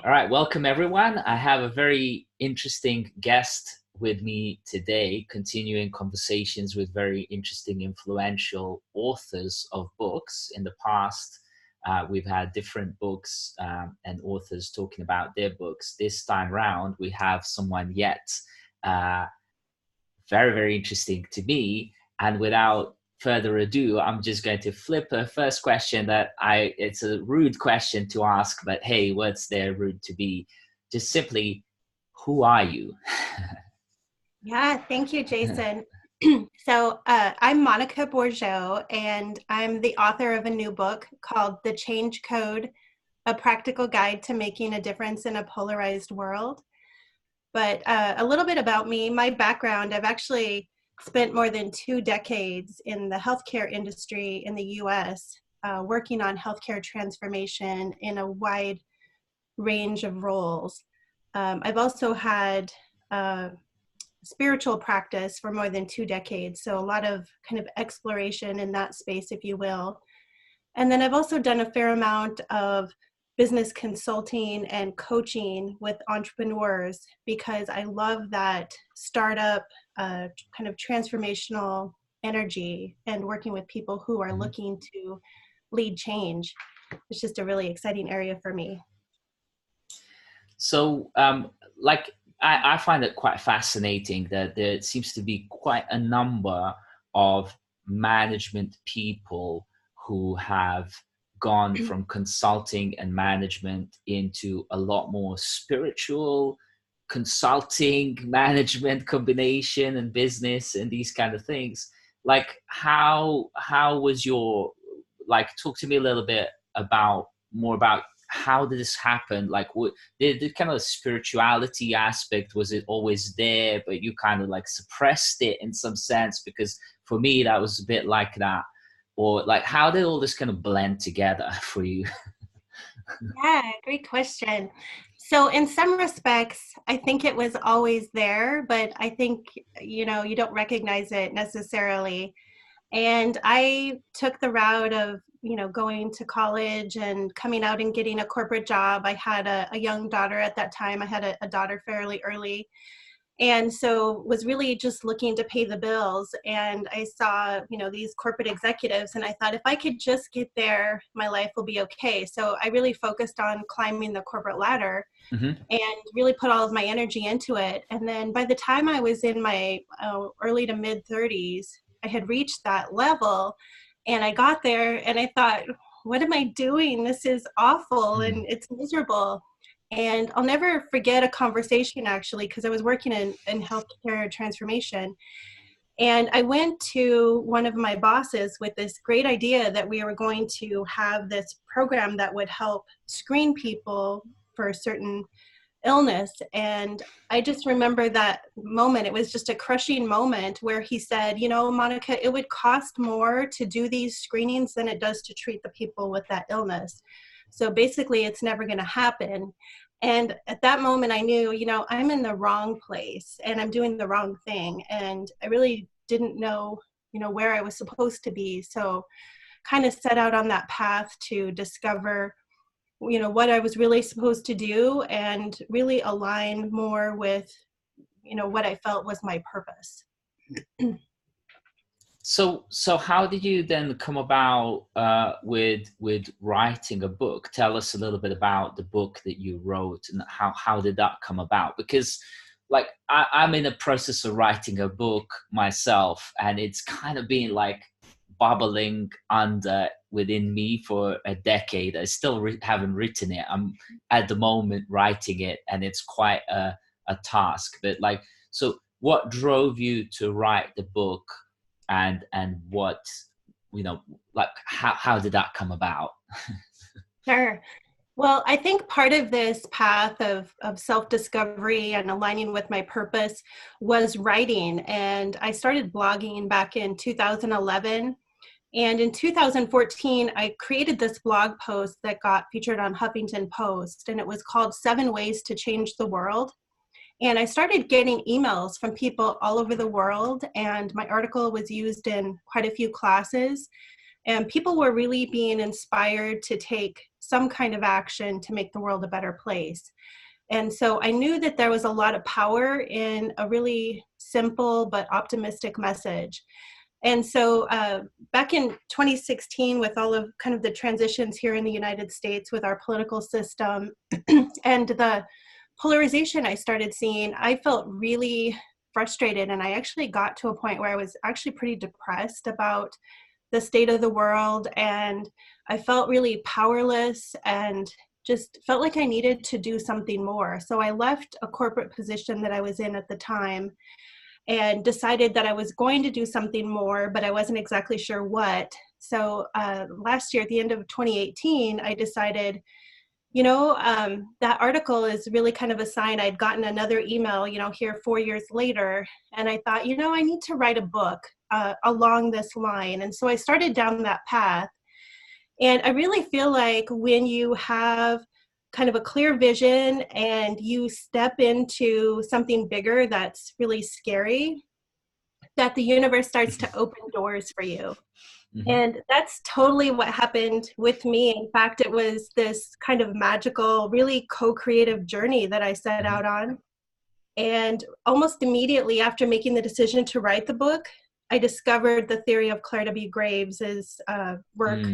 All right, welcome everyone. I have a very interesting guest with me today, continuing conversations with very interesting, influential authors of books. In the past, we've had different books and authors talking about their books. This time round, we have someone yet very, very interesting to me. And without further ado, I'm just going to flip a first question it's a rude question to ask, but hey, what's there rude to be? Just simply, who are you? Yeah, thank you, Jason. I'm Monica Bourgeau, and I'm the author of a new book called The Change Code, A Practical Guide to Making a Difference in a Polarized World. But a little bit about me, my background, I've actually spent more than 2 decades in the healthcare industry in the US, working on healthcare transformation in a wide range of roles. I've also had spiritual practice for more than 2 decades, so a lot of kind of exploration in that space, if you will. And then I've also done a fair amount of business consulting and coaching with entrepreneurs because I love that startup kind of transformational energy and working with people who are looking to lead change. It's just a really exciting area for me. So, I find it quite fascinating that there seems to be quite a number of management people who have gone from consulting and management into a lot more spiritual consulting management combination and business and these kind of things. Like how was your, like, talk to me a little bit about how did this happen? Like, what the kind of spirituality aspect, was it always there, but you kind of like suppressed it in some sense? Because for me, that was a bit like that. Or like, how did all this kind of blend together for you? Yeah, great question. So in some respects, I think it was always there, but I think, you don't recognize it necessarily. And I took the route of, going to college and coming out and getting a corporate job. I had a young daughter at that time. I had a daughter fairly early. And so was really just looking to pay the bills. And I saw, these corporate executives, and I thought if I could just get there, my life will be okay. So I really focused on climbing the corporate ladder and really put all of my energy into it. And then by the time I was in my early to mid 30s, I had reached that level, and I got there and I thought, what am I doing? This is awful and it's miserable. And I'll never forget a conversation, actually, because I was working in healthcare transformation. And I went to one of my bosses with this great idea that we were going to have this program that would help screen people for a certain illness. And I just remember that moment. It was just a crushing moment where he said, Monica, it would cost more to do these screenings than it does to treat the people with that illness. So basically, it's never going to happen. And at that moment, I knew, I'm in the wrong place and I'm doing the wrong thing. And I really didn't know, where I was supposed to be. So kind of set out on that path to discover, what I was really supposed to do and really align more with, what I felt was my purpose. So how did you then come about with writing a book? Tell us a little bit about the book that you wrote and how did that come about? Because like I'm in the process of writing a book myself, and it's kind of been like bubbling under within me for a decade. I still haven't written it. I'm at the moment writing it, and it's quite a task. But like, so what drove you to write the book? And what, like how did that come about? Sure. Well, I think part of this path of self-discovery and aligning with my purpose was writing. And I started blogging back in 2011. And in 2014, I created this blog post that got featured on Huffington Post, and it was called 7 Ways to Change the World. And I started getting emails from people all over the world, and my article was used in quite a few classes. and people were really being inspired to take some kind of action to make the world a better place. And so I knew that there was a lot of power in a really simple but optimistic message. And so back in 2016, with all of kind of the transitions here in the United States with our political system and the polarization I started seeing, I felt really frustrated. And I actually got to a point where I was actually pretty depressed about the state of the world. And I felt really powerless and just felt like I needed to do something more. So I left a corporate position that I was in at the time and decided that I was going to do something more, but I wasn't exactly sure what. So last year, at the end of 2018, I decided, that article is really kind of a sign. I'd gotten another email, here 4 years later, and I thought, I need to write a book along this line. And so I started down that path. And I really feel like when you have kind of a clear vision and you step into something bigger that's really scary, that the universe starts to open doors for you. Mm-hmm. And that's totally what happened with me. In fact, it was this kind of magical, really co-creative journey that I set out on. And almost immediately after making the decision to write the book, I discovered the theory of Claire W. Graves' work.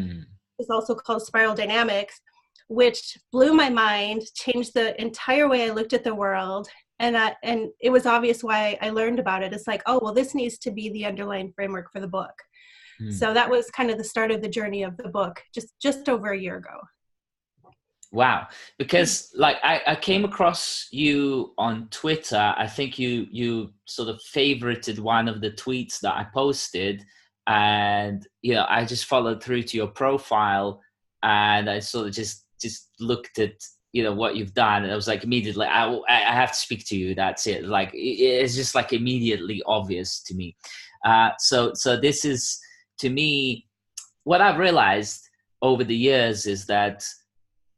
It's also called spiral dynamics, which blew my mind, changed the entire way I looked at the world. And it was obvious why I learned about it. It's like, oh, well, this needs to be the underlying framework for the book. So that was kind of the start of the journey of the book, just over a year ago. Wow. Because I came across you on Twitter. I think you sort of favorited one of the tweets that I posted, and I just followed through to your profile, and I sort of just looked at what you've done, and I was like, immediately, I have to speak to you. That's it. Like, it's just like immediately obvious to me. So this is, to me, what I've realized over the years is that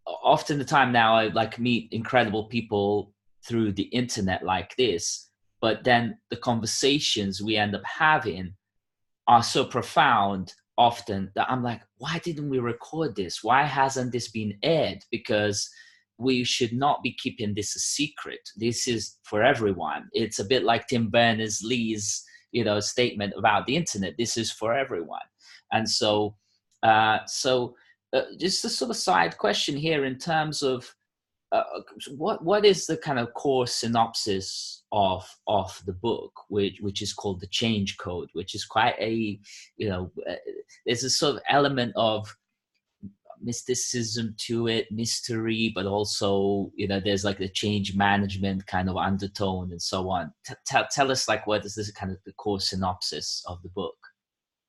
often the time now I meet incredible people through the internet like this, but then the conversations we end up having are so profound often that I'm like, why didn't we record this? Why hasn't this been aired? Because we should not be keeping this a secret. This is for everyone. It's a bit like Tim Berners-Lee's, statement about the internet. This is for everyone. And so, just a sort of side question here in terms of what is the kind of core synopsis of the book, which is called The Change Code, which is quite a, there's a sort of element of mysticism to it, mystery, but also, there's like the change management kind of undertone and so on. Tell us, what is this kind of the core synopsis of the book?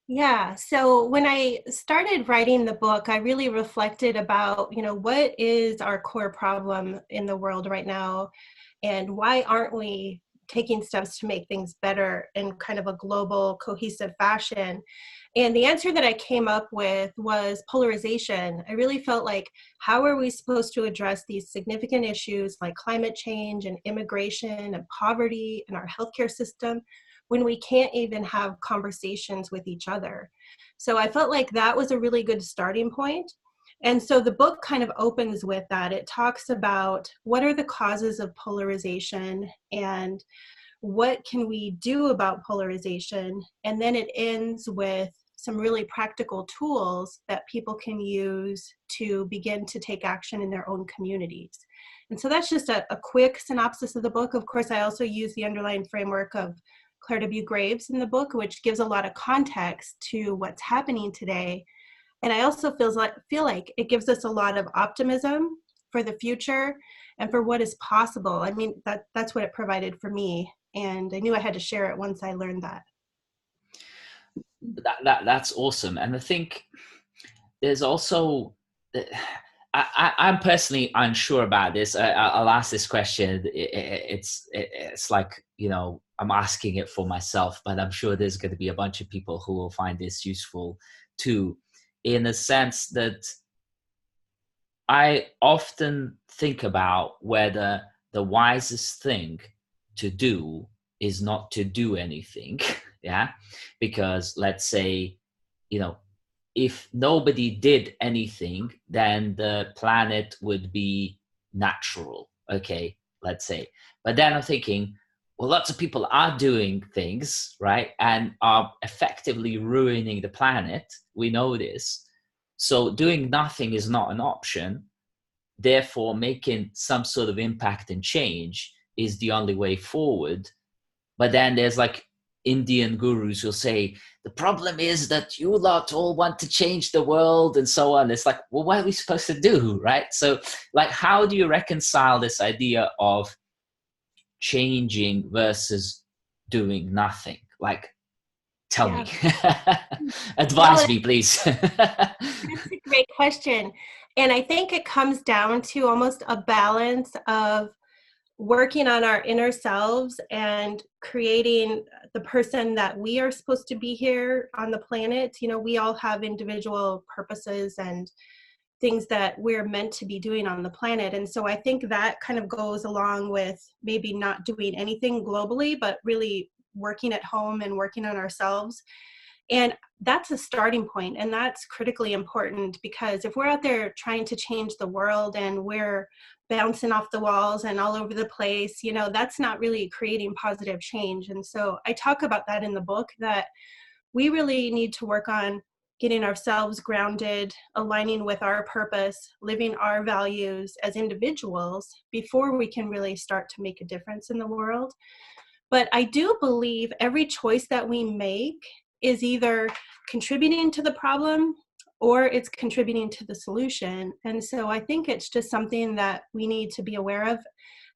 Yeah. So when I started writing the book, I really reflected about, what is our core problem in the world right now, and why aren't we taking steps to make things better in kind of a global, cohesive fashion? And the answer that I came up with was polarization. I really felt like, how are we supposed to address these significant issues like climate change and immigration and poverty in our healthcare system when we can't even have conversations with each other? So I felt like that was a really good starting point. And so the book kind of opens with that. It talks about what are the causes of polarization and what can we do about polarization. And then it ends with some really practical tools that people can use to begin to take action in their own communities. And so that's just a quick synopsis of the book. Of course, I also use the underlying framework of Claire W. Graves in the book, which gives a lot of context to what's happening today. And I also feel like it gives us a lot of optimism for the future and for what is possible. I mean, that's what it provided for me. And I knew I had to share it once I learned that. That's awesome. And I think there's also, I'm personally unsure about this. I'll ask this question. It's like, I'm asking it for myself, but I'm sure there's going to be a bunch of people who will find this useful too, in a sense that I often think about whether the wisest thing to do is not to do anything. Yeah. Because let's say, if nobody did anything, then the planet would be natural. Okay, let's say. But then I'm thinking, well, lots of people are doing things, right? And are effectively ruining the planet. We know this. So doing nothing is not an option. Therefore, making some sort of impact and change is the only way forward. But then there's like Indian gurus who'll say, the problem is that you lot all want to change the world and so on. It's like, well, what are we supposed to do, right? So like, how do you reconcile this idea of changing versus doing nothing? Like, tell me. Advise me, please. That's a great question. And I think it comes down to almost a balance of working on our inner selves and creating the person that we are supposed to be here on the planet. You know, we all have individual purposes and things that we're meant to be doing on the planet. And so I think that kind of goes along with maybe not doing anything globally, but really working at home and working on ourselves. And that's a starting point, and that's critically important, because if we're out there trying to change the world and we're bouncing off the walls and all over the place, you know, that's not really creating positive change. And so I talk about that in the book, that we really need to work on getting ourselves grounded, aligning with our purpose, living our values as individuals before we can really start to make a difference in the world. But I do believe every choice that we make is either contributing to the problem or it's contributing to the solution. And so I think it's just something that we need to be aware of.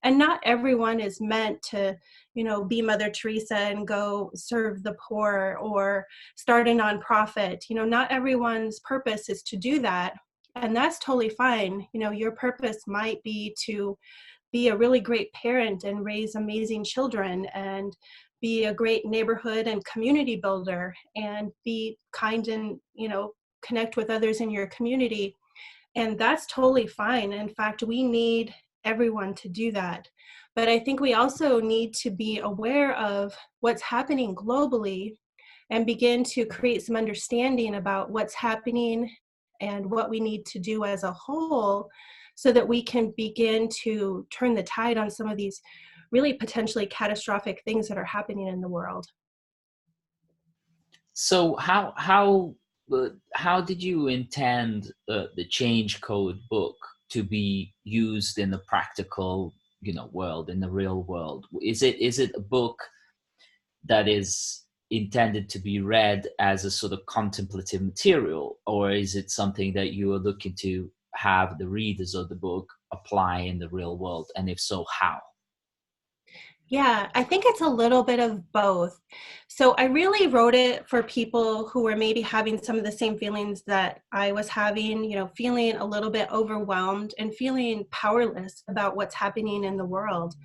And not everyone is meant to, you know, be Mother Teresa and go serve the poor or start a nonprofit. You know, not everyone's purpose is to do that. And that's totally fine. You know, your purpose might be to be a really great parent and raise amazing children and be a great neighborhood and community builder and be kind and, you know, connect with others in your community. And that's totally fine. In fact, we need everyone to do that. But I think we also need to be aware of what's happening globally and begin to create some understanding about what's happening and what we need to do as a whole, so that we can begin to turn the tide on some of these really potentially catastrophic things that are happening in the world. So how did you intend the Change Code book to be used in the practical, you know, world, in the real world? Is it a book that is intended to be read as a sort of contemplative material, or is it something that you are looking to have the readers of the book apply in the real world? And if so, how? Yeah, I think it's a little bit of both. So I really wrote it for people who were maybe having some of the same feelings that I was having, you know, feeling a little bit overwhelmed and feeling powerless about what's happening in the world.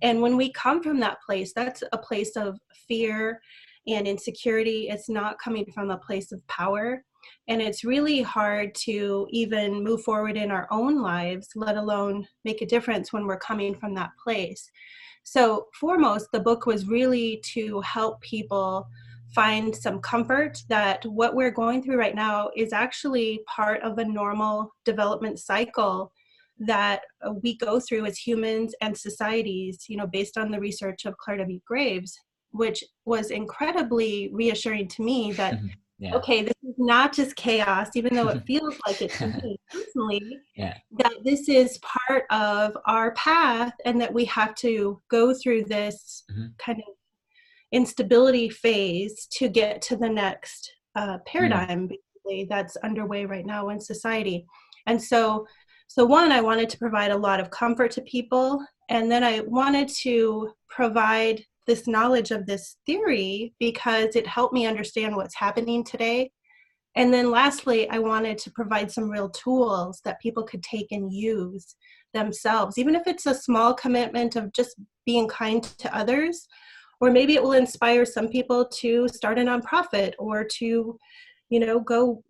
And when we come from that place, that's a place of fear and insecurity. It's not coming from a place of power. And it's really hard to even move forward in our own lives, let alone make a difference when we're coming from that place. So foremost, the book was really to help people find some comfort that what we're going through right now is actually part of a normal development cycle that we go through as humans and societies, you know, based on the research of Claire W. Graves, which was incredibly reassuring to me that, Yeah. okay, this is not just chaos, even though it feels like it to me personally, Yeah. that this is part of our path and that we have to go through this kind of instability phase to get to the next paradigm, basically, that's underway right now in society. And so one, I wanted to provide a lot of comfort to people. And then I wanted to provide this knowledge of this theory because it helped me understand what's happening today. And then lastly, I wanted to provide some real tools that people could take and use themselves, even if it's a small commitment of just being kind to others, or maybe it will inspire some people to start a nonprofit or to, you know, go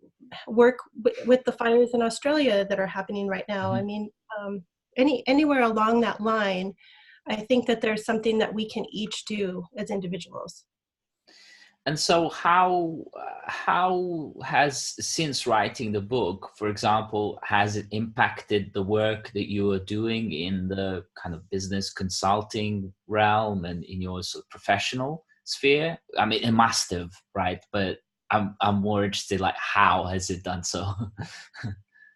work with the fires in Australia that are happening right now. I mean, anywhere along that line, I think that there's something that we can each do as individuals. And so how has, since writing the book, for example, has it impacted the work that you are doing in the kind of business consulting realm and in your sort of professional sphere? I mean, it must have, right? But I'm more interested, like, how has it done so?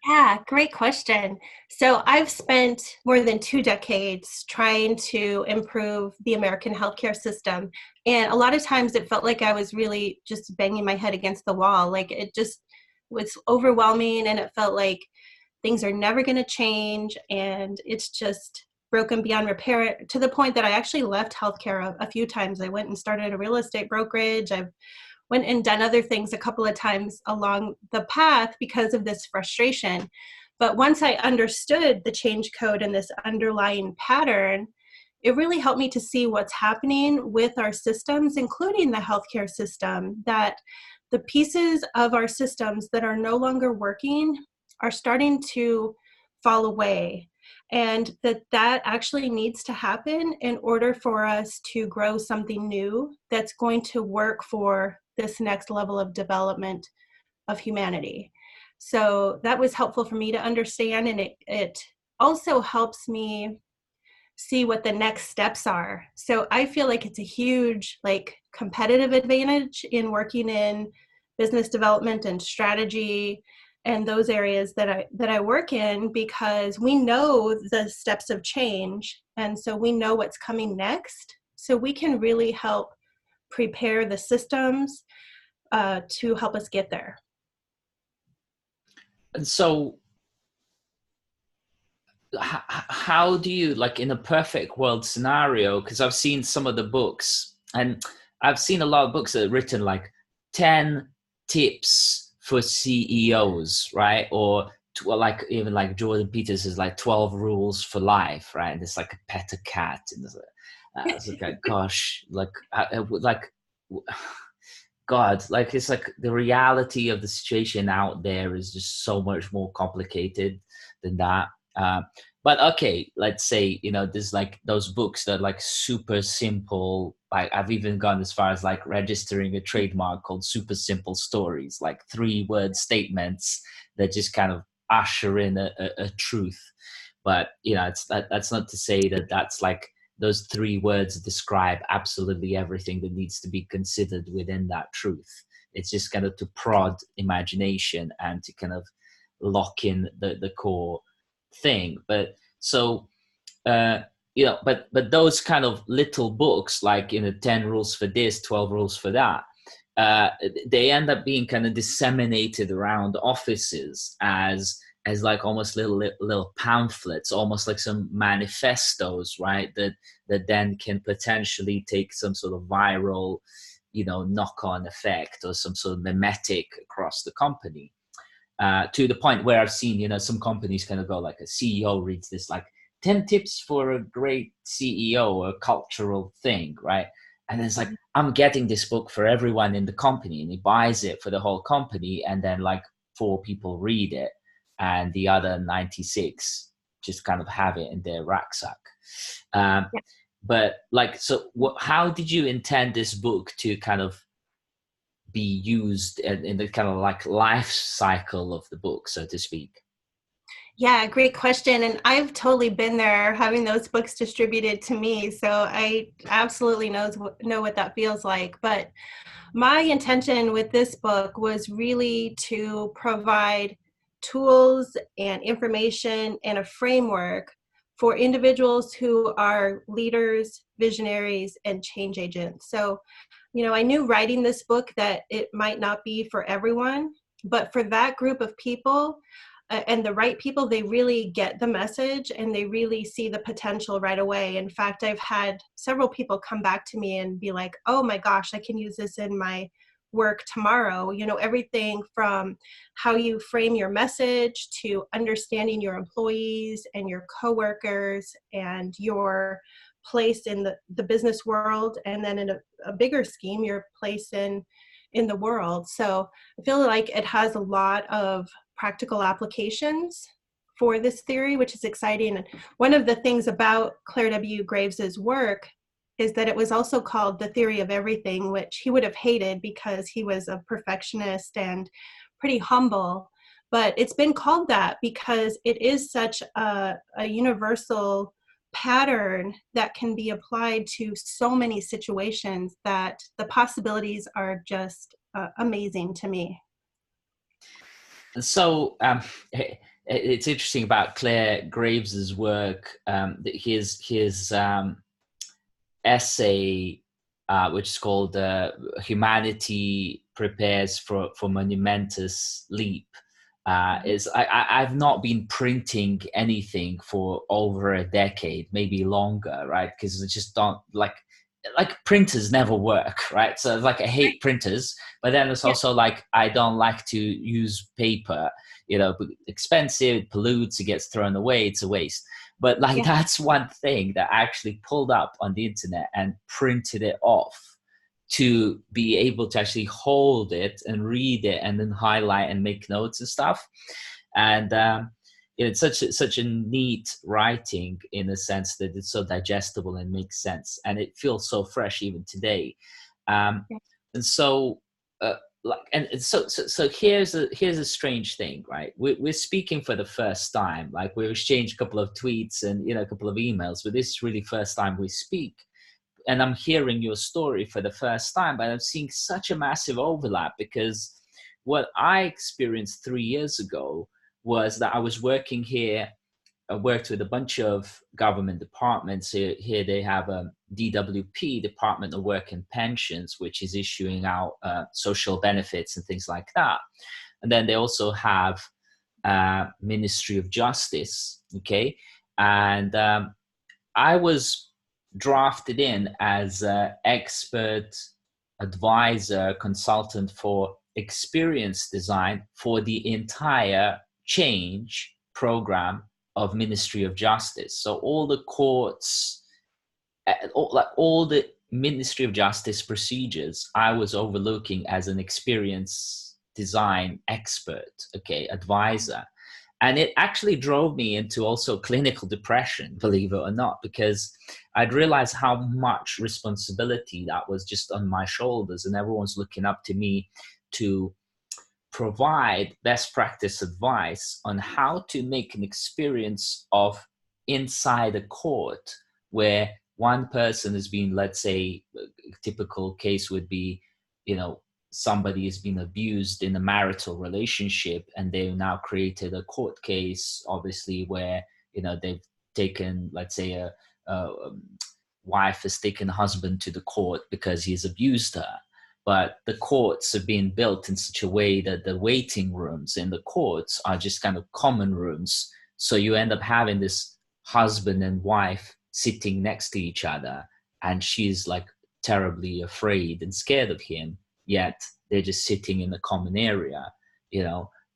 Yeah, great question. So I've spent more than 2 decades trying to improve the American healthcare system. And a lot of times it felt like I was really just banging my head against the wall. Like it just was overwhelming and it felt like things are never going to change. And it's just broken beyond repair to the point that I actually left healthcare a few times. I went and started a real estate brokerage. I've went and done other things a couple of times along the path because of this frustration. But once I understood the change code and this underlying pattern, it really helped me to see what's happening with our systems, including the healthcare system, that the pieces of our systems that are no longer working are starting to fall away. And that actually needs to happen in order for us to grow something new that's going to work for this next level of development of humanity. So that was helpful for me to understand, and it also helps me see what the next steps are. So I feel like it's a huge like competitive advantage in working in business development and strategy and those areas that I work in, because we know the steps of change, and so we know what's coming next, so we can really help prepare the systems to help us get there. And so how do you, like, in a perfect world scenario, because I've seen some of the books and I've seen a lot of books that are written like 10 tips for CEOs, right? Or like even like Jordan Peters is like 12 rules for life, right? And it's like a pet a cat, and it's like gosh, like I would like God, like it's like the reality of the situation out there is just so much more complicated than that. Uh, but okay, let's say, there's like those books that are like super simple. Like I've even gone as far as like registering a trademark called Super Simple Stories, like 3-word statements that just kind of usher in a truth. But that's not to say that that's like those 3 words describe absolutely everything that needs to be considered within that truth. It's just kind of to prod imagination and to kind of lock in the core thing. But so, but those kind of little books, like, 10 rules for this, 12 rules for that, they end up being kind of disseminated around offices as like almost little pamphlets, almost like some manifestos, right? That then can potentially take some sort of viral, knock-on effect or some sort of mimetic across the company. To the point where I've seen, some companies kind of go like, a CEO reads this like 10 tips for a great CEO, a cultural thing, right? And then it's like, I'm getting this book for everyone in the company, and he buys it for the whole company, and then like 4 people read it, and the other 96 just kind of have it in their rucksack. Yeah. But like, so how did you intend this book to kind of be used in the kind of like life cycle of the book, so to speak? Yeah, great question. And I've totally been there having those books distributed to me. So I absolutely know what that feels like. But my intention with this book was really to provide tools and information and a framework for individuals who are leaders, visionaries, and change agents. So, I knew writing this book that it might not be for everyone, but for that group of people, and the right people, they really get the message and they really see the potential right away. In fact, I've had several people come back to me and be like, oh my gosh, I can use this in my work tomorrow. Everything from how you frame your message to understanding your employees and your coworkers and your place in the business world, and then in a bigger scheme, your place in the world. So I feel like it has a lot of practical applications for this theory, which is exciting. And one of the things about Claire W. Graves's work is that it was also called the theory of everything, which he would have hated because he was a perfectionist and pretty humble. But it's been called that because it is such a universal pattern that can be applied to so many situations that the possibilities are just amazing to me. So it's interesting about Claire Graves's work. His essay, which is called "Humanity Prepares for Monumentous Leap." I've not been printing anything for over a decade, maybe longer, right? Because it just don't like printers never work, right? So like I hate printers, but then it's also like I don't like to use paper, expensive, it pollutes, it gets thrown away, it's a waste. But like that's one thing that I actually pulled up on the internet and printed it off to be able to actually hold it and read it and then highlight and make notes and stuff. And it's such a neat writing in a sense that it's so digestible and makes sense, and it feels so fresh even today. And so so here's a strange thing, right? We're speaking for the first time, like we've exchanged a couple of tweets and a couple of emails, but this is really first time we speak. And I'm hearing your story for the first time, but I'm seeing such a massive overlap, because what I experienced 3 years ago was that I was working here. I worked with a bunch of government departments. Here they have a DWP, Department of Work and Pensions, which is issuing out social benefits and things like that. And then they also have Ministry of Justice, okay? And I was drafted in as an expert advisor, consultant for experience design for the entire change program of Ministry of Justice. So all the courts, all the Ministry of Justice procedures, I was overlooking as an experience design expert, okay, advisor. And it actually drove me into also clinical depression, believe it or not, because I'd realized how much responsibility that was just on my shoulders, and everyone's looking up to me to provide best practice advice on how to make an experience of inside a court where one person has been, let's say, a typical case would be, somebody has been abused in a marital relationship, and they've now created a court case, obviously, where they've taken, let's say, a wife has taken husband to the court because he's abused her. But the courts have been built in such a way that the waiting rooms in the courts are just kind of common rooms. So you end up having this husband and wife sitting next to each other, and she's like terribly afraid and scared of him, yet they're just sitting in the common area,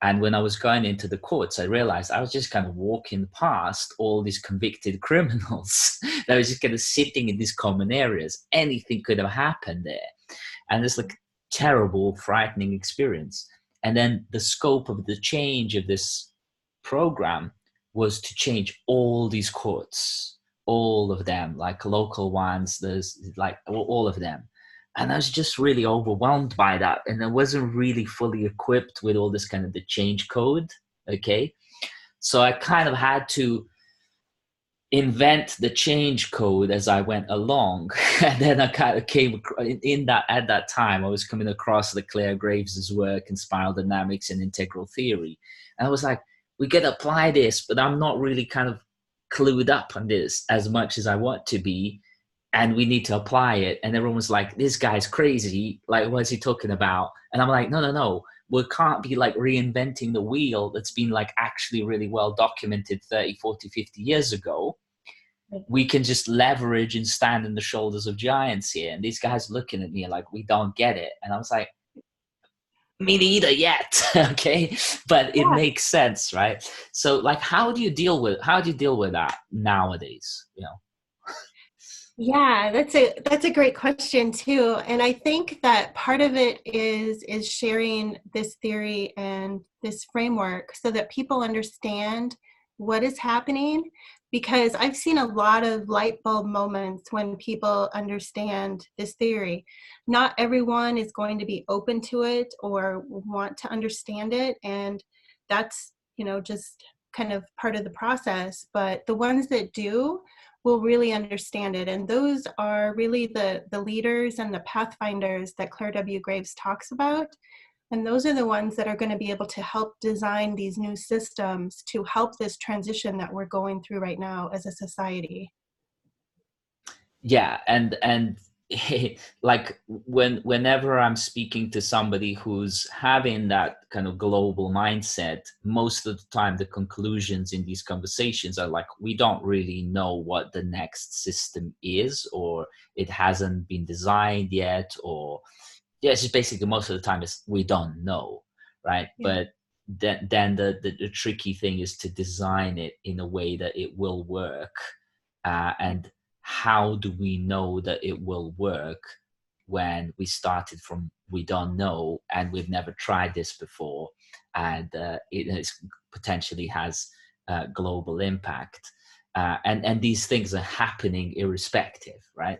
And when I was going into the courts, I realized I was just kind of walking past all these convicted criminals that was just kind of sitting in these common areas. Anything could have happened there. And it's like terrible, frightening experience. And then the scope of the change of this program was to change all these courts, all of them, like local ones, there's like all of them. And I was just really overwhelmed by that. And I wasn't really fully equipped with all this kind of the change code. Okay. So I kind of had to invent the change code as I went along. And then I kind of came at that time, I was coming across the Claire Graves's work in spiral dynamics and integral theory. And I was like, we can apply this, but I'm not really kind of clued up on this as much as I want to be. And we need to apply it. And everyone was like, this guy's crazy. Like, what is he talking about? And I'm like, no. We can't be like reinventing the wheel that's been like actually really well documented 30, 40, 50 years ago. We can just leverage and stand on the shoulders of giants here. And these guys looking at me like, we don't get it. And I was like, me neither yet. Okay. But it makes sense, right? So like, how do you deal with that nowadays? Yeah, that's a great question too. And I think that part of it is sharing this theory and this framework so that people understand what is happening, because I've seen a lot of light bulb moments when people understand this theory. Not everyone is going to be open to it or want to understand it, and that's, just kind of part of the process. But the ones that do will really understand it, and those are really the leaders and the pathfinders that Claire W. Graves talks about. And those are the ones that are going to be able to help design these new systems to help this transition that we're going through right now as a society. Yeah, and like whenever I'm speaking to somebody who's having that kind of global mindset, most of the time the conclusions in these conversations are like, we don't really know what the next system is, or it hasn't been designed yet, or yeah, it's just basically most of the time is we don't know, right? Yeah. But then the tricky thing is to design it in a way that it will work, and how do we know that it will work when we started from we don't know and we've never tried this before, and it potentially has global impact, and these things are happening irrespective, right?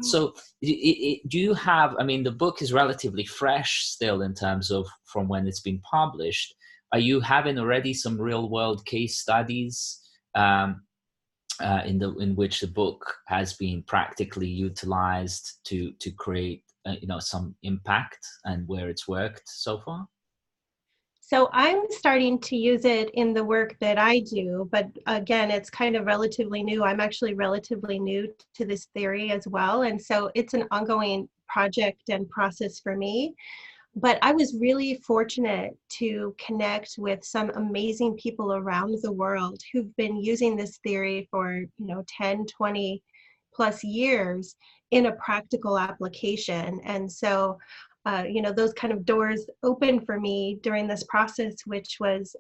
So do you have, I mean, the book is relatively fresh still in terms of from when it's been published. Are you having already some real world case studies in which the book has been practically utilized to create some impact, and where it's worked so far? So I'm starting to use it in the work that I do, but again, it's kind of relatively new. I'm actually relatively new to this theory as well. And so it's an ongoing project and process for me. But I was really fortunate to connect with some amazing people around the world who've been using this theory for, 10, 20 plus years in a practical application. And so, those kind of doors opened for me during this process, which was,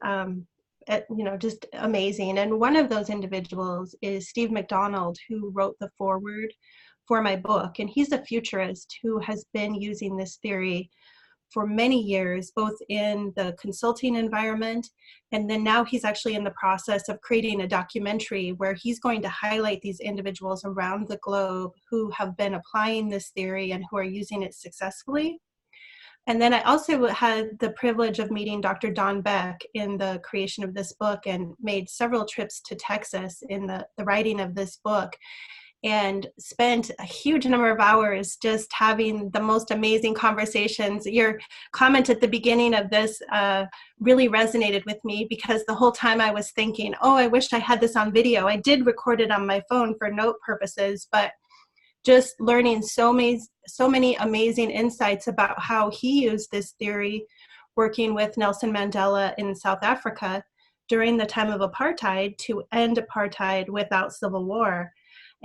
just amazing. And one of those individuals is Steve Mcdonald, who wrote the foreword for my book. And he's a futurist who has been using this theory for many years, both in the consulting environment, and then now he's actually in the process of creating a documentary where he's going to highlight these individuals around the globe who have been applying this theory and who are using it successfully. And then I also had the privilege of meeting Dr. Don Beck in the creation of this book, and made several trips to Texas in the writing of this book, and spent a huge number of hours just having the most amazing conversations. Your comment at the beginning of this really resonated with me, because the whole time I was thinking, oh, I wish I had this on video. I did record it on my phone for note purposes, but just learning so many amazing insights about how he used this theory working with Nelson Mandela in South Africa during the time of apartheid to end apartheid without civil war.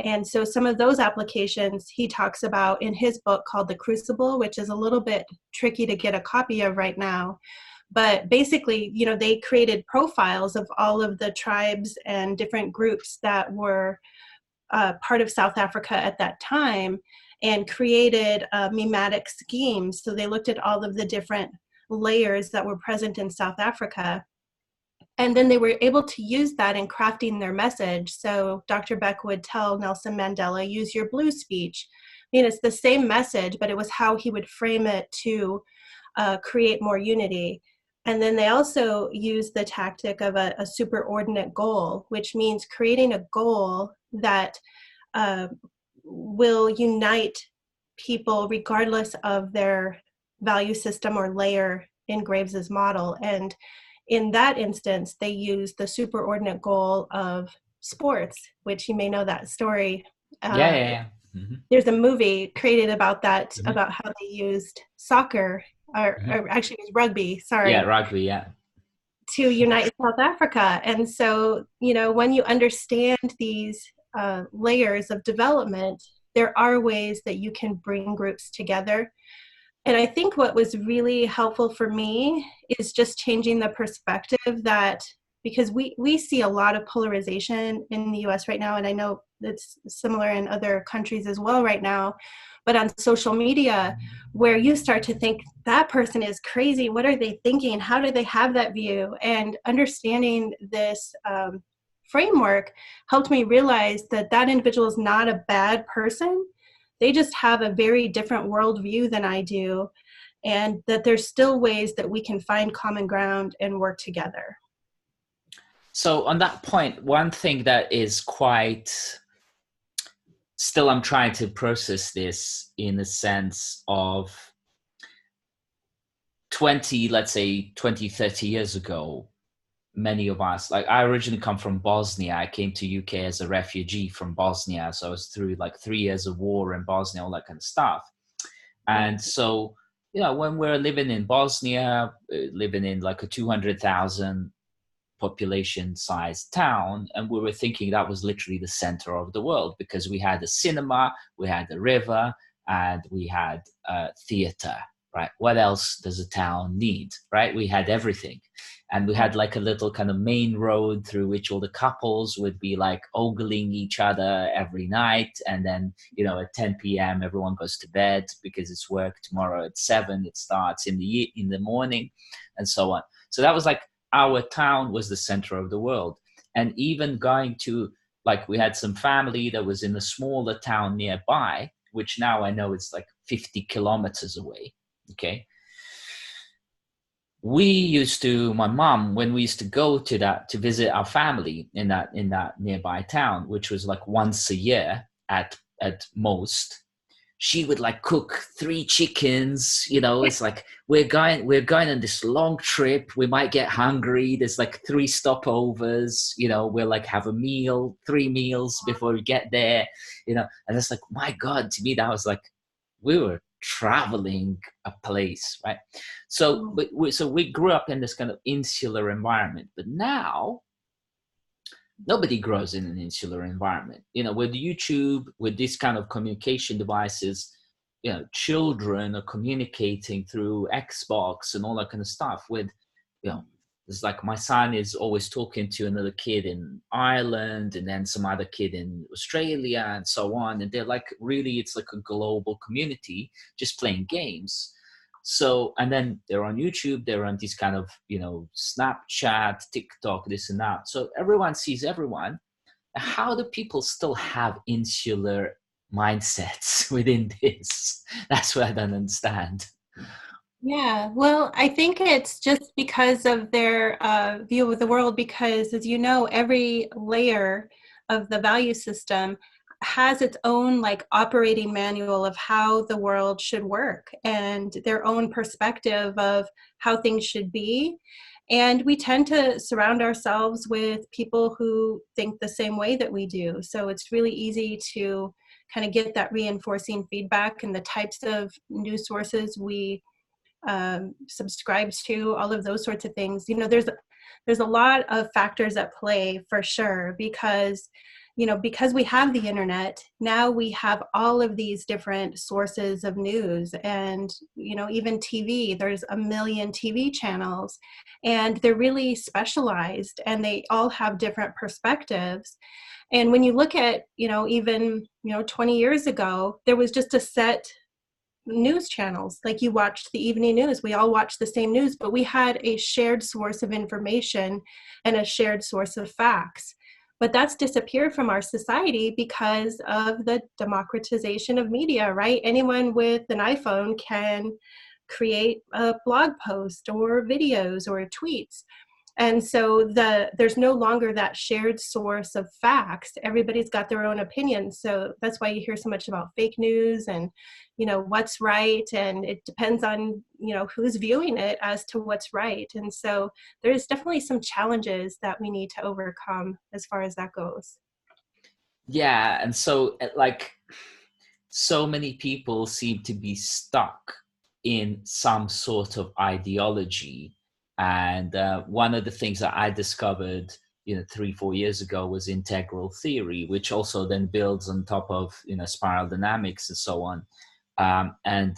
And so some of those applications he talks about in his book called The Crucible, which is a little bit tricky to get a copy of right now. But basically, they created profiles of all of the tribes and different groups that were part of South Africa at that time, and created mimetic schemes. So they looked at all of the different layers that were present in South Africa. And then they were able to use that in crafting their message. So Dr. Beck would tell Nelson Mandela, use your blue speech. I mean, it's the same message, but it was how he would frame it to create more unity. And then they also use the tactic of a superordinate goal, which means creating a goal that will unite people regardless of their value system or layer in Graves's model. And in that instance, they use the superordinate goal of sports, which you may know that story. Yeah. Mm-hmm. There's a movie created about that, Mm-hmm. about how they used soccer, or actually it was rugby, sorry. Yeah, rugby, yeah. To unite South Africa. And so, when you understand these layers of development, there are ways that you can bring groups together. And I think what was really helpful for me is just changing the perspective that, because we see a lot of polarization in the US right now, and I know it's similar in other countries as well right now, but on social media, where you start to think that person is crazy, what are they thinking? How do they have that view? And understanding this framework helped me realize that that individual is not a bad person. They just have a very different worldview than I do, and that there's still ways that we can find common ground and work together. So on that point, one thing that is quite, still I'm trying to process this in the sense of 20, 30 years ago, many of us, like I originally come from Bosnia. I came to UK as a refugee from Bosnia. So I was through like 3 years of war in Bosnia, all that kind of stuff. And so, you know, when we're living in Bosnia, living in like a 200,000 population sized town, and we were thinking that was literally the center of the world, because we had a cinema, we had a river, and we had a theater, right? What else does a town need, right? We had everything. And we had like a little kind of main road through which all the couples would be like ogling each other every night. And then, you know, at 10 p.m. everyone goes to bed because it's work tomorrow at 7. It starts in the morning, and so on. So that was like, our town was the center of the world. And even going to, like, we had some family that was in a smaller town nearby, which now I know it's like 50 kilometers away. Okay. We used to, my mom, when we used to go to that, to visit our family in that nearby town, which was like once a year at most, she would like cook 3 chickens. You know, it's like, we're going on this long trip. We might get hungry. There's like 3 stopovers, you know, we'll like have a meal, 3 meals before we get there, you know. And it's like, my God, to me, that was like, we were traveling a place, right? So, we grew up in this kind of insular environment, but now nobody grows in an insular environment. You know, with YouTube, with this kind of communication devices, you know, children are communicating through Xbox and all that kind of stuff. With, you know, it's like my son is always talking to another kid in Ireland, and then some other kid in Australia, and so on. And they're like, really, it's like a global community just playing games. So, and then they're on YouTube, they're on this kind of, you know, Snapchat, TikTok, this and that. So everyone sees everyone. How do people still have insular mindsets within this? That's what I don't understand. Yeah, well, I think it's just because of their view of the world, because as you know, every layer of the value system has its own like operating manual of how the world should work and their own perspective of how things should be. And we tend to surround ourselves with people who think the same way that we do. So it's really easy to kind of get that reinforcing feedback, and the types of news sources we subscribes to, all of those sorts of things. You know, there's a lot of factors at play for sure, because, you know, because we have the internet, now we have all of these different sources of news. And, you know, even TV, there's a million TV channels, and they're really specialized, and they all have different perspectives. And when you look at, you know, even, you know, 20 years ago, there was just a set news channels. Like, you watched the evening news, we all watched the same news, but we had a shared source of information and a shared source of facts. But that's disappeared from our society because of the democratization of media, right? Anyone with an iPhone can create a blog post or videos or tweets. And so there's no longer that shared source of facts. Everybody's got their own opinion. So that's why you hear so much about fake news and, you know, what's right. And it depends on, you know, who's viewing it as to what's right. And so there's definitely some challenges that we need to overcome as far as that goes. Yeah. And so, like, so many people seem to be stuck in some sort of ideology. And one of the things that I discovered, you know, 3-4 years ago was integral theory, which also then builds on top of, you know, spiral dynamics and so on. And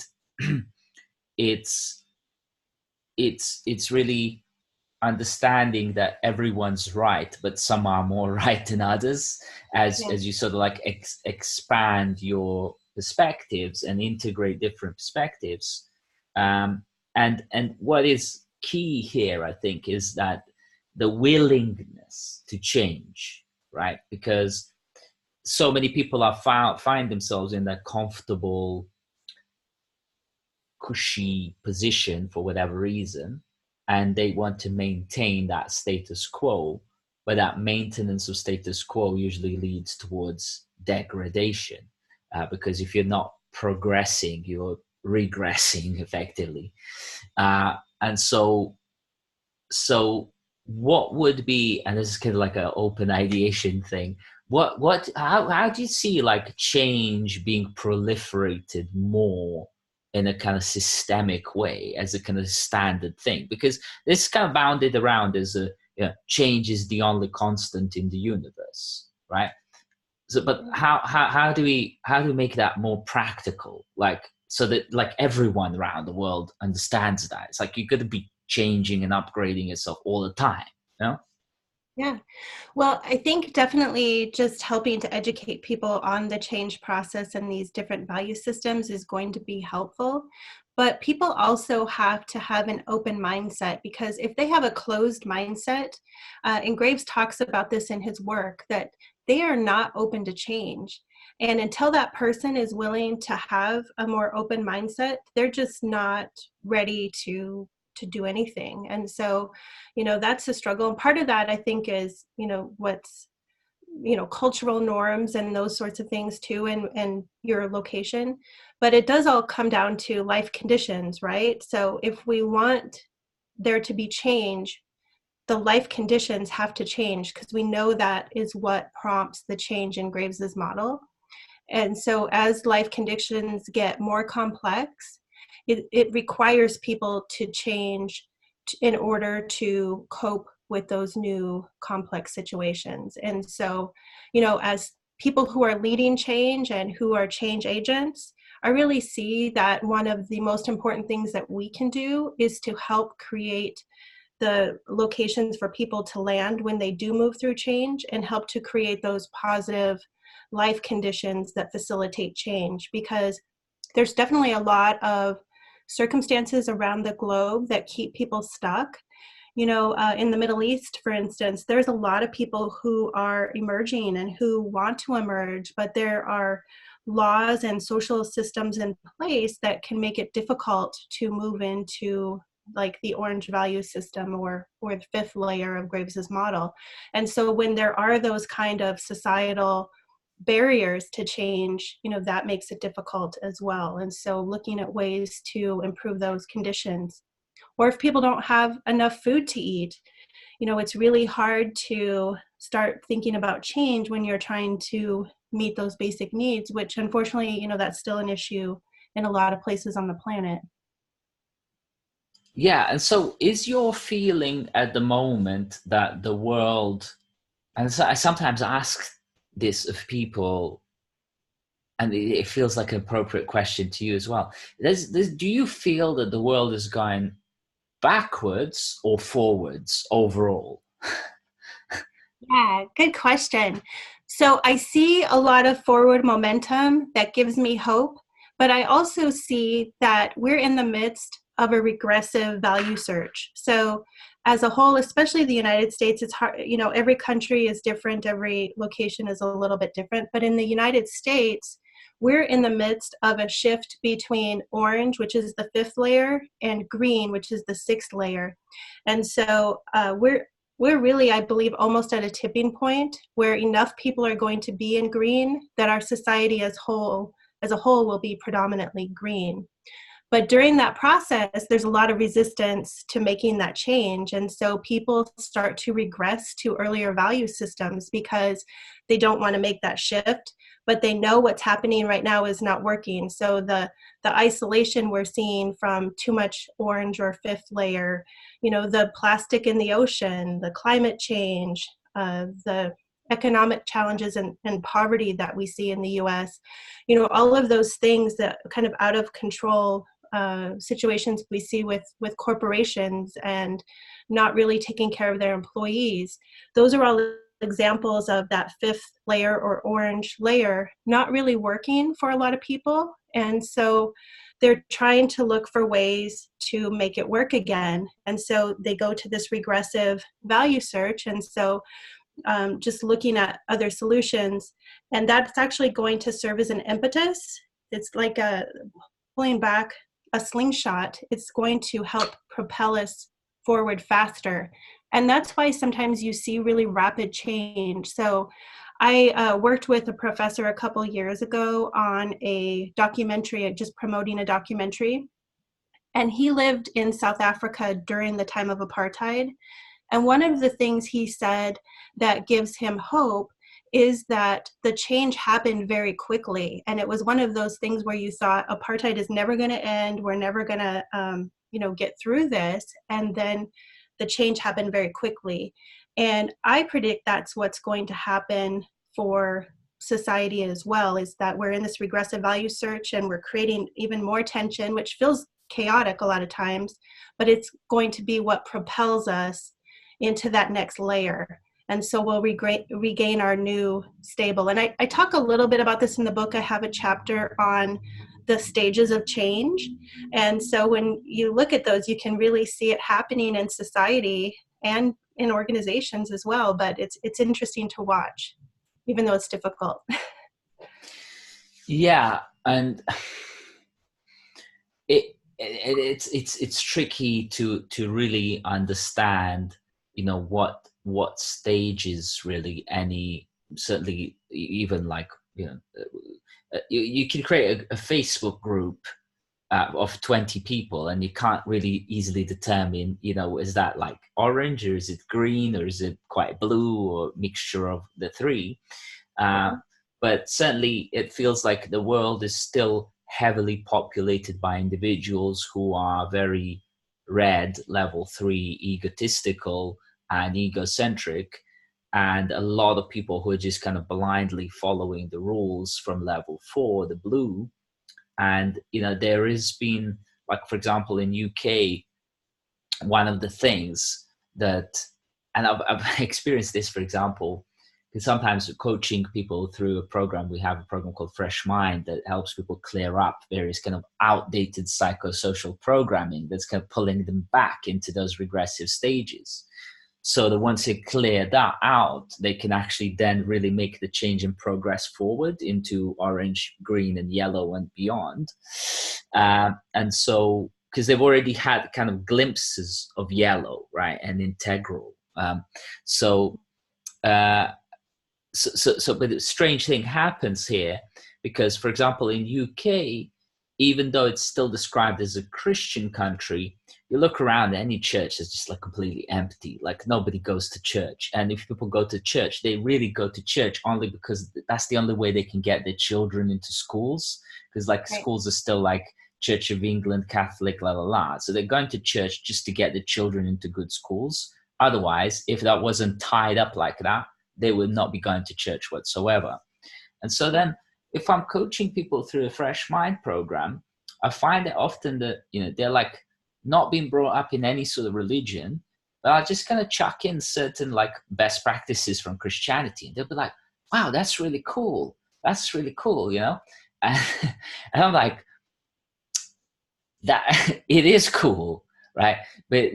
it's really understanding that everyone's right, but some are more right than others, as you sort of like expand your perspectives and integrate different perspectives. And what is key here, I think, is that the willingness to change, right? Because so many people are find themselves in that comfortable, cushy position for whatever reason, and they want to maintain that status quo. But that maintenance of status quo usually leads towards degradation, because if you're not progressing, you're regressing effectively. And so what would be, and this is kind of like an open ideation thing, how do you see like change being proliferated more in a kind of systemic way as a kind of standard thing? Because this kind of bounded around as a, you know, change is the only constant in the universe, right? So but how do we make that more practical, like so that like everyone around the world understands that it's like you got to be changing and upgrading yourself all the time, you know? Yeah. Well, I think definitely just helping to educate people on the change process and these different value systems is going to be helpful. But people also have to have an open mindset, because if they have a closed mindset, and Graves talks about this in his work, that they are not open to change. And until that person is willing to have a more open mindset, they're just not ready to do anything. And so, that's a struggle. And part of that, I think, is, what's, cultural norms and those sorts of things too, and your location. But it does all come down to life conditions, right? So if we want there to be change, the life conditions have to change, because we know that is what prompts the change in Graves's model. And so as life conditions get more complex, it requires people to change in order to cope with those new complex situations. And so, as people who are leading change and who are change agents, I really see that one of the most important things that we can do is to help create the locations for people to land when they do move through change, and help to create those positive life conditions that facilitate change. Because there's definitely a lot of circumstances around the globe that keep people stuck. In the Middle East, for instance, there's a lot of people who are emerging and who want to emerge, but there are laws and social systems in place that can make it difficult to move into like the orange value system or the fifth layer of Graves's model. And so when there are those kind of societal barriers to change, that makes it difficult as well. And so looking at ways to improve those conditions. Or if people don't have enough food to eat, it's really hard to start thinking about change when you're trying to meet those basic needs, which unfortunately, that's still an issue in a lot of places on the planet. Yeah, and so is your feeling at the moment that the world, and so I sometimes ask this of people, and it feels like an appropriate question to you as well. Do you feel that the world is going backwards or forwards overall? Yeah, good question. So I see a lot of forward momentum that gives me hope, but I also see that we're in the midst of a regressive value search. So as a whole, especially the United States, it's hard, every country is different, every location is a little bit different, but in the United States, we're in the midst of a shift between orange, which is the fifth layer, and green, which is the sixth layer. And so we're really, I believe, almost at a tipping point where enough people are going to be in green that our society as a whole will be predominantly green. But during that process, there's a lot of resistance to making that change. And so people start to regress to earlier value systems because they don't want to make that shift, but they know what's happening right now is not working. So the isolation we're seeing from too much orange or fifth layer, the plastic in the ocean, the climate change, the economic challenges and poverty that we see in the US, all of those things, that kind of out of control situations we see with corporations and not really taking care of their employees. Those are all examples of that fifth layer or orange layer not really working for a lot of people. And so they're trying to look for ways to make it work again. And so they go to this regressive value search. And so just looking at other solutions, and that's actually going to serve as an impetus. It's like pulling back a slingshot. It's going to help propel us forward faster. And that's why sometimes you see really rapid change. So I worked with a professor a couple years ago on a documentary, just promoting a documentary. And he lived in South Africa during the time of apartheid. And one of the things he said that gives him hope is that the change happened very quickly. And it was one of those things where you thought apartheid is never going to end. We're never going to, get through this. And then the change happened very quickly. And I predict that's what's going to happen for society as well, is that we're in this regressive value search and we're creating even more tension, which feels chaotic a lot of times, but it's going to be what propels us into that next layer. And so we'll regain our new stable. And I talk a little bit about this in the book. I have a chapter on the stages of change. And so when you look at those, you can really see it happening in society and in organizations as well. But it's interesting to watch, even though it's difficult. Yeah, and it's tricky to really understand, what stages really certainly even like, you can create a Facebook group of 20 people and you can't really easily determine, is that like orange or is it green or is it quite blue or mixture of the three. But certainly it feels like the world is still heavily populated by individuals who are very red, level 3, egotistical and egocentric, and a lot of people who are just kind of blindly following the rules from level 4, the blue. And there has been, like, for example, in UK, one of the things that, and I've experienced this, for example, because sometimes coaching people through a program, we have a program called Fresh Mind that helps people clear up various kind of outdated psychosocial programming that's kind of pulling them back into those regressive stages. So that once they clear that out, they can actually then really make the change and progress forward into orange, green, and yellow and beyond. And so, because they've already had kind of glimpses of yellow, right, and integral. But a strange thing happens here because, for example, in UK, even though it's still described as a Christian country, you look around, any church is just like completely empty. Like nobody goes to church. And if people go to church, they really go to church only because that's the only way they can get their children into schools. Because right. Schools are still like Church of England, Catholic, la la la. So they're going to church just to get the children into good schools. Otherwise, if that wasn't tied up like that, they would not be going to church whatsoever. And so then if I'm coaching people through a Fresh Mind program, I find that often that, they're like not being brought up in any sort of religion, but I just kind of chuck in certain like best practices from Christianity. And they'll be like, wow, that's really cool. That's really cool, And I'm like, that it is cool, right? But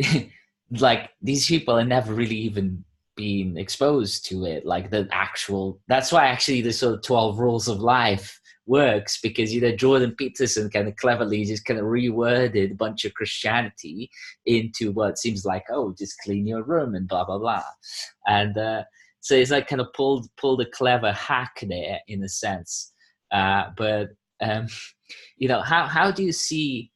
like these people are never really even being exposed to it, like that's why actually the sort of 12 rules of life works, because Jordan Peterson kind of cleverly just kind of reworded a bunch of Christianity into what seems like, just clean your room and blah blah blah. And so it's like kind of pulled a clever hack there in a sense. But how do you see,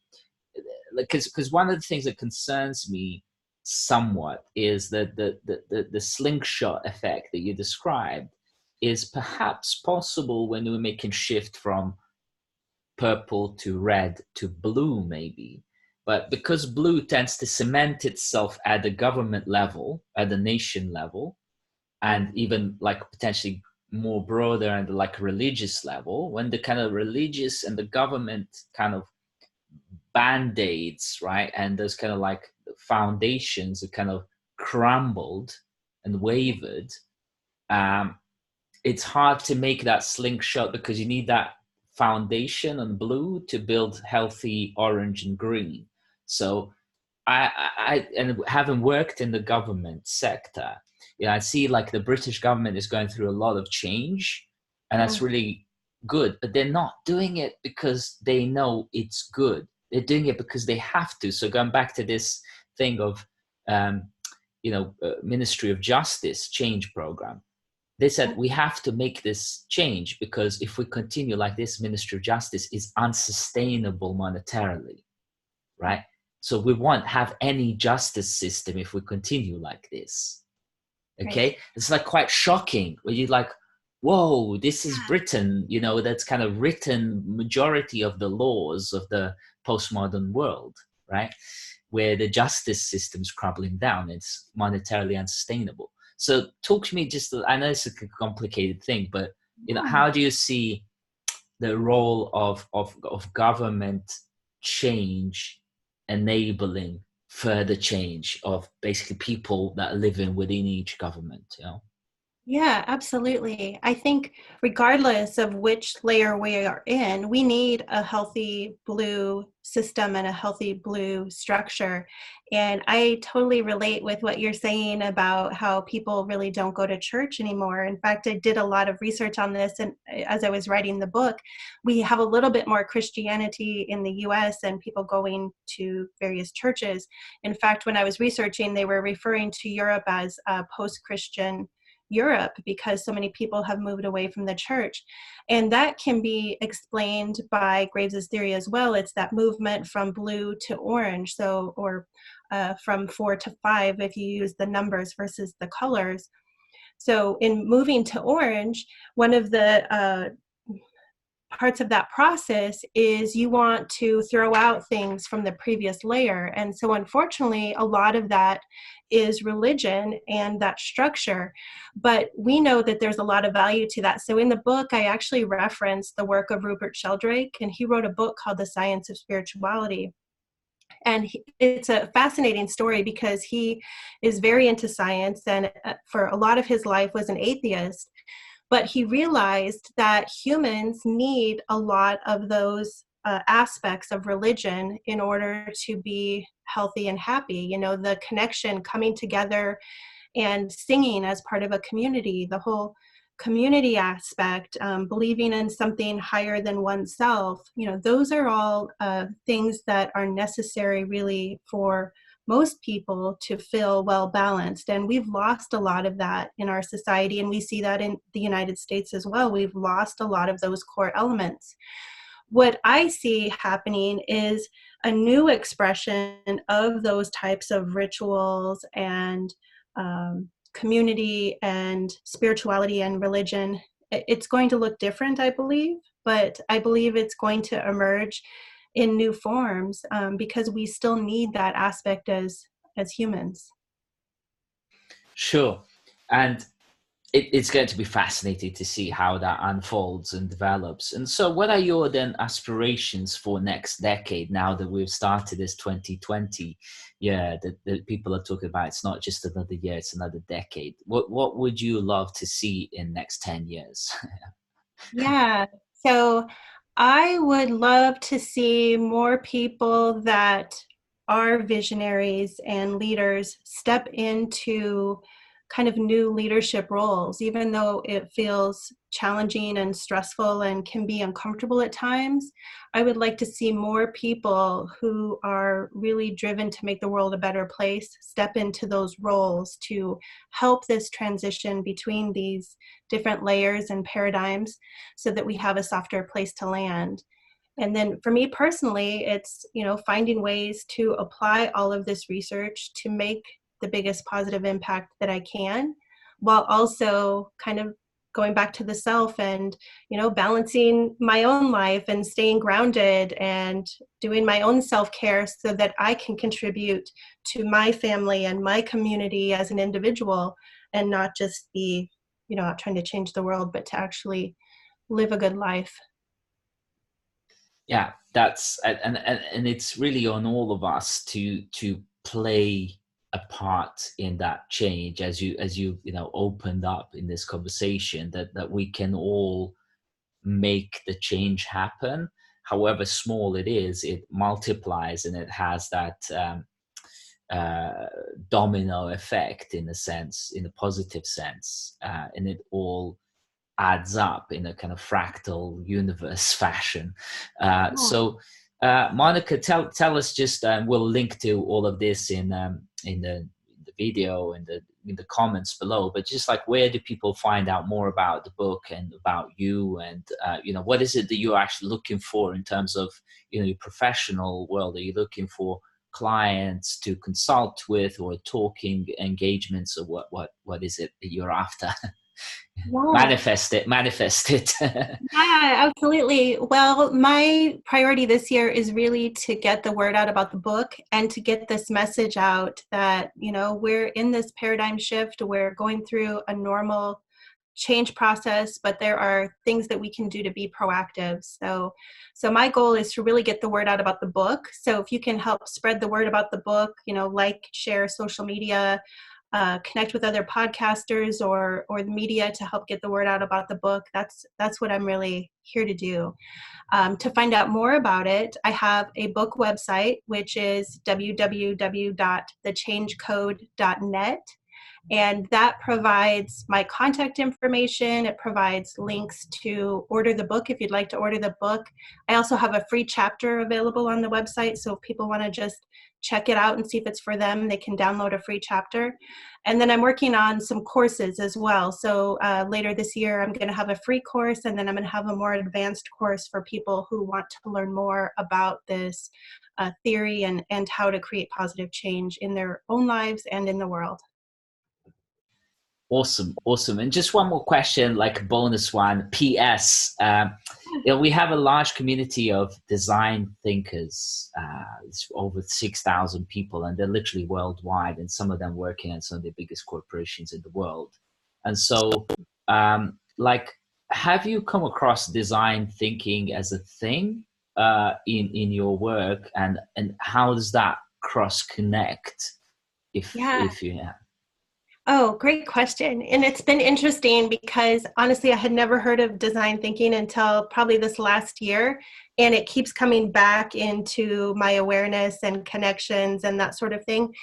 because one of the things that concerns me somewhat is that the slingshot effect that you described is perhaps possible when we're making shift from purple to red to blue, maybe. But because blue tends to cement itself at the government level, at the nation level, and even like potentially more broader and like religious level, when the kind of religious and the government kind of band-aids, right, and those kind of like foundations are kind of crumbled and wavered, it's hard to make that slingshot because you need that foundation on blue to build healthy orange and green. So and having worked in the government sector, I see like the British government is going through a lot of change, and that's really good. But they're not doing it because they know it's good. They're doing it because they have to. So going back to this thing of, Ministry of Justice change program, they said we have to make this change because if we continue like this, Ministry of Justice is unsustainable monetarily, right? So we won't have any justice system if we continue like this. Okay, right. It's like quite shocking where you're like, whoa, this is Britain, that's kind of written majority of the laws of the postmodern world, right? Where the justice system's crumbling down, it's monetarily unsustainable. So talk to me I know it's a complicated thing, but how do you see the role of government change enabling further change of basically people that are living within each government? Yeah, absolutely. I think regardless of which layer we are in, we need a healthy blue system and a healthy blue structure. And I totally relate with what you're saying about how people really don't go to church anymore. In fact, I did a lot of research on this, and as I was writing the book, we have a little bit more Christianity in the US and people going to various churches. In fact, when I was researching, they were referring to Europe as post-Christian Europe because so many people have moved away from the church. And that can be explained by Graves's theory as well. It's that movement from blue to orange, or from 4 to 5 if you use the numbers versus the colors. So in moving to orange, one of the parts of that process is you want to throw out things from the previous layer. And so unfortunately, a lot of that is religion and that structure. But we know that there's a lot of value to that. So in the book, I actually referenced the work of Rupert Sheldrake, and he wrote a book called The Science of Spirituality. And it's a fascinating story because he is very into science and for a lot of his life was an atheist. But he realized that humans need a lot of those aspects of religion in order to be healthy and happy. The connection, coming together and singing as part of a community, the whole community aspect, believing in something higher than oneself, those are all things that are necessary really for most people to feel well balanced. And we've lost a lot of that in our society. And we see that in the United States as well. We've lost a lot of those core elements. What I see happening is a new expression of those types of rituals and community and spirituality and religion. It's going to look different, I believe, but I believe it's going to emerge in new forms because we still need that aspect as humans. Sure. And it's going to be fascinating to see how that unfolds and develops. And so what are your then aspirations for next decade now that we've started this 2020? That people are talking about, it's not just another year, it's another decade. What would you love to see in next 10 years? Yeah. So I would love to see more people that are visionaries and leaders step into kind of new leadership roles, even though it feels challenging and stressful and can be uncomfortable at times. I would like to see more people who are really driven to make the world a better place step into those roles to help this transition between these different layers and paradigms so that we have a softer place to land. And then for me personally, it's, finding ways to apply all of this research to make the biggest positive impact that I can, while also kind of going back to the self and, balancing my own life and staying grounded and doing my own self-care so that I can contribute to my family and my community as an individual and not just be, not trying to change the world, but to actually live a good life. Yeah, that's and it's really on all of us to play a part in that change, as you opened up in this conversation, that we can all make the change happen, however small it is, it multiplies and it has that domino effect, in a sense, in a positive sense, and it all adds up in a kind of fractal universe fashion. Monica, tell us just, we'll link to all of this in the video and in the comments below, but just like, where do people find out more about the book and about you, and what is it that you're actually looking for in terms of your professional world? Are you looking for clients to consult with, or talking engagements, or what is it that you're after? Yeah. Manifest it. Yeah, absolutely. Well, my priority this year is really to get the word out about the book and to get this message out that, we're in this paradigm shift. We're going through a normal change process, but there are things that we can do to be proactive. So my goal is to really get the word out about the book. So if you can help spread the word about the book, share social media, connect with other podcasters or the media to help get the word out about the book. That's what I'm really here to do. To find out more about it, I have a book website, which is www.thechangecode.net. And that provides my contact information. It provides links to order the book if you'd like to order the book. I also have a free chapter available on the website. So if people want to just check it out and see if it's for them, they can download a free chapter. And then I'm working on some courses as well. So later this year, I'm going to have a free course, and then I'm going to have a more advanced course for people who want to learn more about this theory and how to create positive change in their own lives and in the world. Awesome. And just one more question, like a bonus one. P.S. We have a large community of design thinkers. It's over 6,000 people, and they're literally worldwide, and some of them working at some of the biggest corporations in the world. And so, have you come across design thinking as a thing in your work, and how does that cross connect? If you have. Oh, great question. And it's been interesting because honestly, I had never heard of design thinking until probably this last year. And it keeps coming back into my awareness and connections and that sort of thing.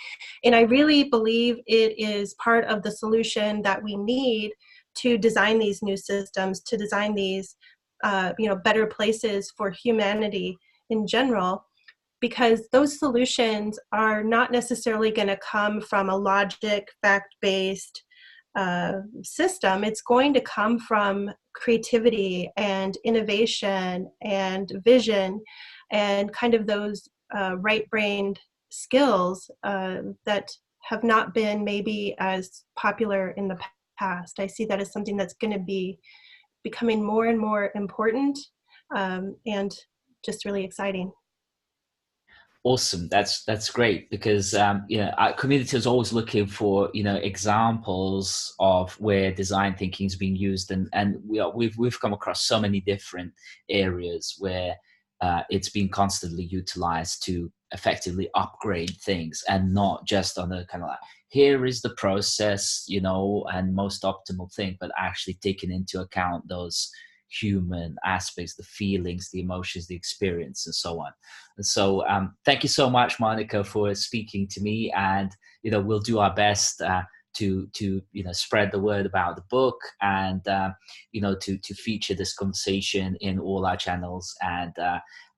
And I really believe it is part of the solution that we need to design these new systems, to design these better places for humanity in general. Because those solutions are not necessarily going to come from a logic, fact-based system. It's going to come from creativity and innovation and vision and kind of those right-brained skills that have not been maybe as popular in the past. I see that as something that's going to be becoming more and more important and just really exciting. Awesome. That's great, because our community is always looking for examples of where design thinking is being used, and we've come across so many different areas where it's being constantly utilized to effectively upgrade things, and not just on a kind of like, here is the process, and most optimal thing, but actually taking into account those human aspects, the feelings, the emotions, the experience, and so on. And so thank you so much, Monica, for speaking to me, and we'll do our best to spread the word about the book, and to feature this conversation in all our channels. And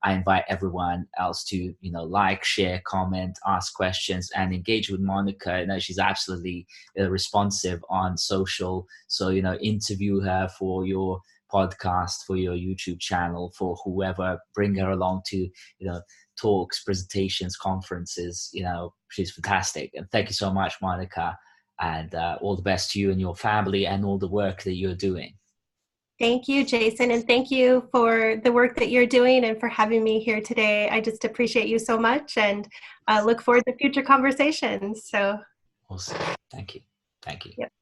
I invite everyone else to like, share, comment, ask questions, and engage with Monica. She's absolutely responsive on social, so interview her for your podcast, for your YouTube channel, for whoever, bring her along to talks, presentations, conferences. She's fantastic. And thank you so much, Monica, and all the best to you and your family and all the work that you're doing. Thank you, Jason, and thank you for the work that you're doing and for having me here today. I just appreciate you so much, and look forward to future conversations. So awesome. Thank you. Yep.